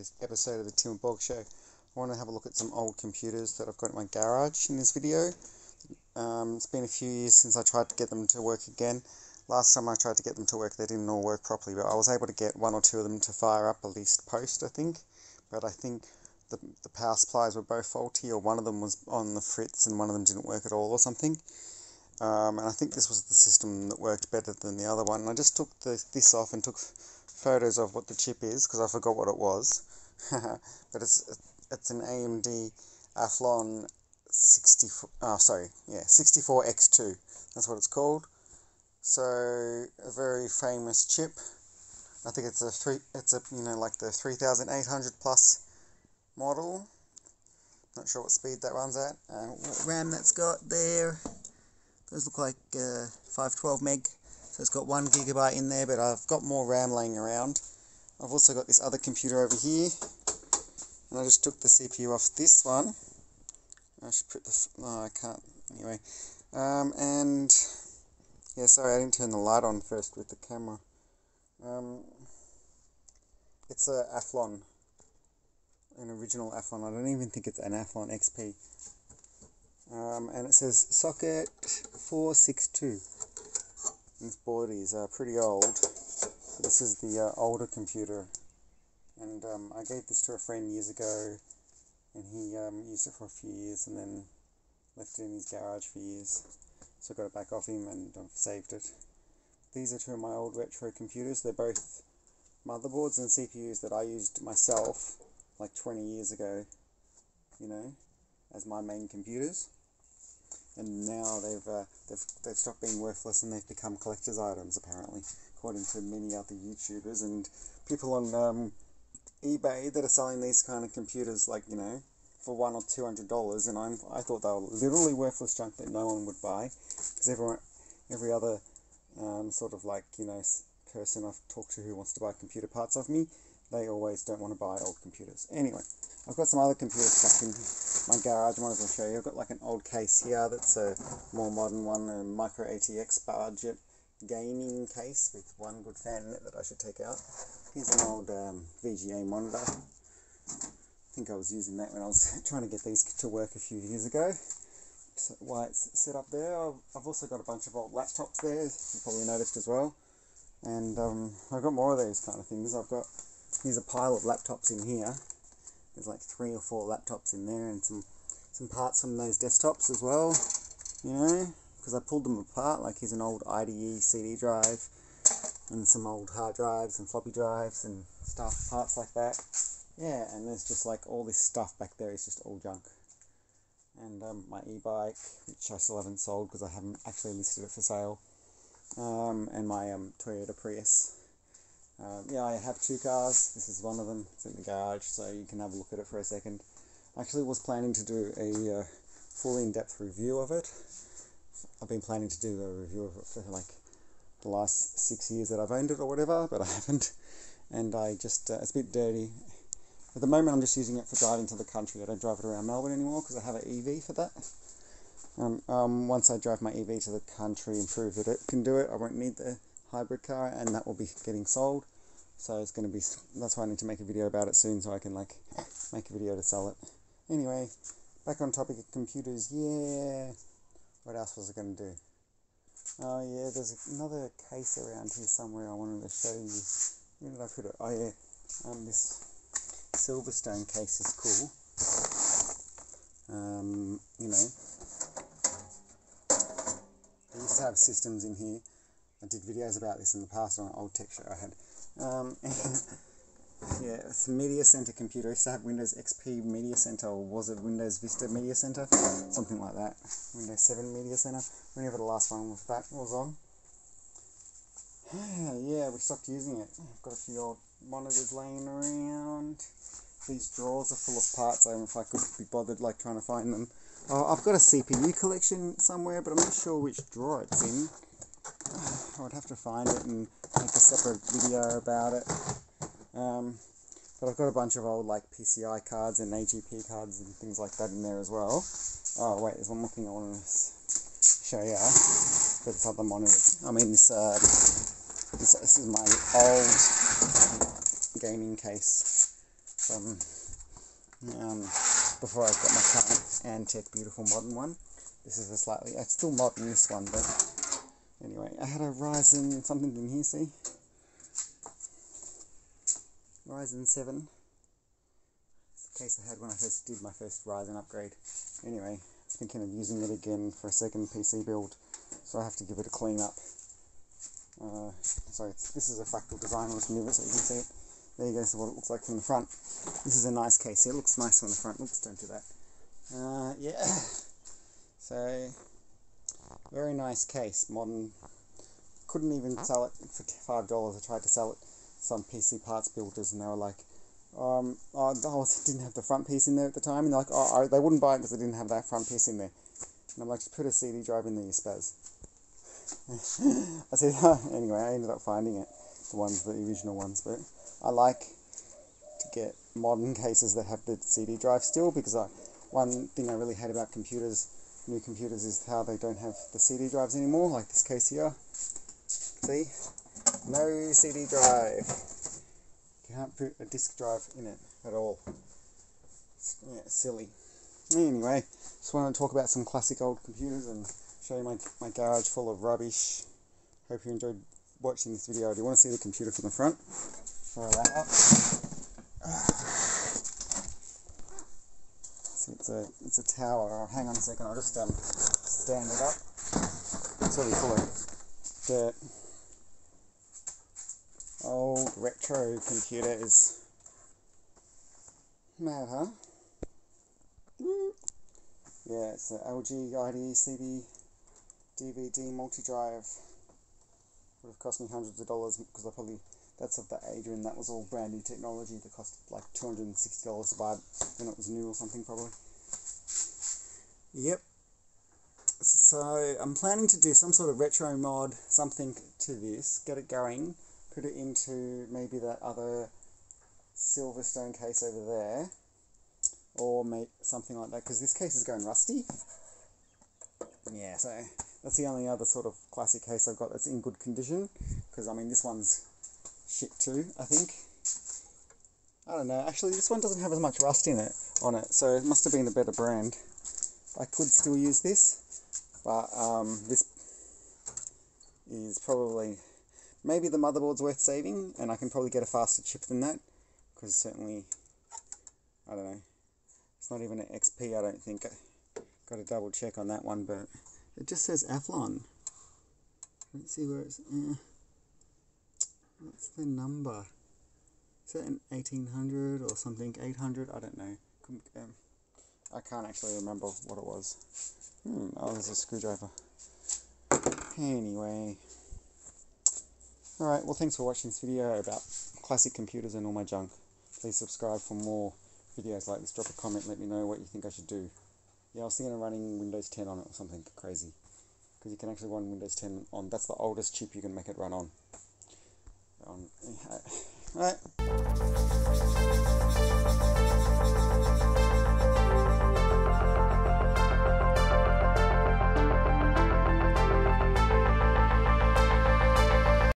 this episode of the Tim and Bog Show. I want to have a look at some old computers that I've got in my garage in this video. It's been a few years since I tried to get them to work again. Last time I tried to get them to work, they didn't all work properly, but I was able to get one or two of them to fire up, at least post, I think. But I think the power supplies were both faulty, or one of them was on the fritz and one of them didn't work at all or something. And I think this was the system that worked better than the other one. And I just took this off and took photos of what the chip is, because I forgot what it was. But it's an AMD Athlon 64X2. That's what it's called. So a very famous chip. I think it's like the 3800 plus model. Not sure what speed that runs at. What RAM that's got there. Those look like 512 meg. So it's got 1 gigabyte in there, but I've got more RAM laying around. I've also got this other computer over here, and I just took the CPU off this one. I should put the... no, I can't. Anyway. And... yeah, sorry, I didn't turn the light on first with the camera. It's a Athlon. An original Athlon. I don't even think it's an Athlon XP. And it says socket 462. This board is pretty old. This is the older computer, and I gave this to a friend years ago, and he used it for a few years and then left it in his garage for years. So I got it back off him and I've saved it. These are two of my old retro computers. They're both motherboards and CPUs that I used myself like 20 years ago, you know, as my main computers. And now they've stopped being worthless and they've become collector's items, apparently, according to many other YouTubers and people on eBay that are selling these kind of computers, like, you know, for $100 or $200. And I thought they were literally worthless junk that no one would buy, because every other sort of, like, you know, person I've talked to who wants to buy computer parts of me, they always don't want to buy old computers. Anyway, I've got some other computers stuck in my garage. I wanted to show you. I've got like an old case here that's a more modern one, a micro ATX budget gaming case with one good fan in it that I should take out. Here's an old VGA monitor. I think I was using that when I was trying to get these to work a few years ago. So why it's set up there. I've also got a bunch of old laptops there, you probably noticed as well. And I've got more of these kind of things. Here's a pile of laptops in here. There's like 3 or 4 laptops in there, and some parts from those desktops as well, you know, because I pulled them apart. Like, here's an old IDE CD drive, and some old hard drives and floppy drives and stuff, parts like that. Yeah, and there's just like all this stuff back there is just all junk. And my e-bike, which I still haven't sold because I haven't actually listed it for sale, and my Toyota Prius. Yeah, I have 2 cars. This is one of them. It's in the garage, so you can have a look at it for a second. I actually was planning to do a full in-depth review of it. I've been planning to do a review of it for like the last 6 years that I've owned it or whatever, but I haven't. And I just, it's a bit dirty. At the moment I'm just using it for driving to the country. I don't drive it around Melbourne anymore because I have an EV for that. Once I drive my EV to the country and prove that it can do it, I won't need the hybrid car, and that will be getting sold. So it's going to be, that's why I need to make a video about it soon, so I can like make a video to sell it. Anyway, back on topic of computers. Yeah, what else was I going to do? Oh yeah, there's another case around here somewhere I wanted to show you. Where did I put it? Oh yeah, this Silverstone case is cool. You know, I used to have systems in here. I did videos about this in the past on an old tech show I had. Yeah, it's a Media Center computer. I used to have Windows XP Media Center, or was it Windows Vista Media Center? Something like that. Windows 7 Media Center. Whenever the last one with that was on. Yeah, we stopped using it. I've got a few old monitors laying around. These drawers are full of parts. I don't know if I could be bothered like trying to find them. Oh, I've got a CPU collection somewhere, but I'm not sure which drawer it's in. I would have to find it and make a separate video about it. But I've got a bunch of old like PCI cards and AGP cards and things like that in there as well. Oh wait, there's one more thing I want to show you. But it's other monitors. I mean, this is my old gaming case. from before I got my current Antec beautiful modern one. This is a slightly, it's still modern, this one, but anyway, I had a Ryzen something in here, see? Ryzen 7. It's the case I had when I first did my first Ryzen upgrade. Anyway, thinking of using it again for a second PC build, so I have to give it a clean up. So this is a fractal design. I'll just move it so you can see it. There you go, so what it looks like from the front. This is a nice case. It looks nice on the front. Oops, don't do that. Yeah. So, very nice case. Modern. Couldn't even sell it for $5. I tried to sell it to some PC parts builders, and they were like, it didn't have the front piece in there at the time, and they're like, they wouldn't buy it because they didn't have that front piece in there. And I'm like, just put a CD drive in there, you spaz. I said, anyway, I ended up finding it, the original ones, but I like to get modern cases that have the CD drive still, because one thing I really hate about new computers, is how they don't have the CD drives anymore, like this case here. See? No CD drive. You can't put a disk drive in it at all. Yeah, silly. Anyway, just want to talk about some classic old computers and show you my garage full of rubbish. Hope you enjoyed watching this video. Do you want to see the computer from the front? Throw that up. See, it's a tower. Hang on a second, I'll just stand it up. It's really full of dirt. Old retro computer is mad, huh? Yeah, it's an LG ID CD DVD multi-drive. Would have cost me hundreds of dollars, because that's of the age when that was all brand new technology that cost like $260 to buy it when it was new or something, probably. Yep. So I'm planning to do some sort of retro mod, something to this, get it going, put it into maybe that other Silverstone case over there, or make something like that, because this case is going rusty. Yeah, so that's the only other sort of classic case I've got that's in good condition, because I mean this one's shit too, I think. I don't know, actually this one doesn't have as much rust on it, so it must have been a better brand. I could still use this, but this is probably, maybe the motherboard's worth saving, and I can probably get a faster chip than that, because certainly, I don't know, it's not even an XP, I don't think. Got to double check on that one, but it just says Athlon. Let's see where it's, what's the number? Is that an 1800 or something, 800, I don't know. I can't actually remember what it was. Oh, there's a screwdriver. Anyway. Alright, well thanks for watching this video about classic computers and all my junk. Please subscribe for more videos like this. Drop a comment, let me know what you think I should do. Yeah, I was thinking of running Windows 10 on it or something crazy. Because you can actually run Windows 10 on, that's the oldest chip you can make it run on. Alright.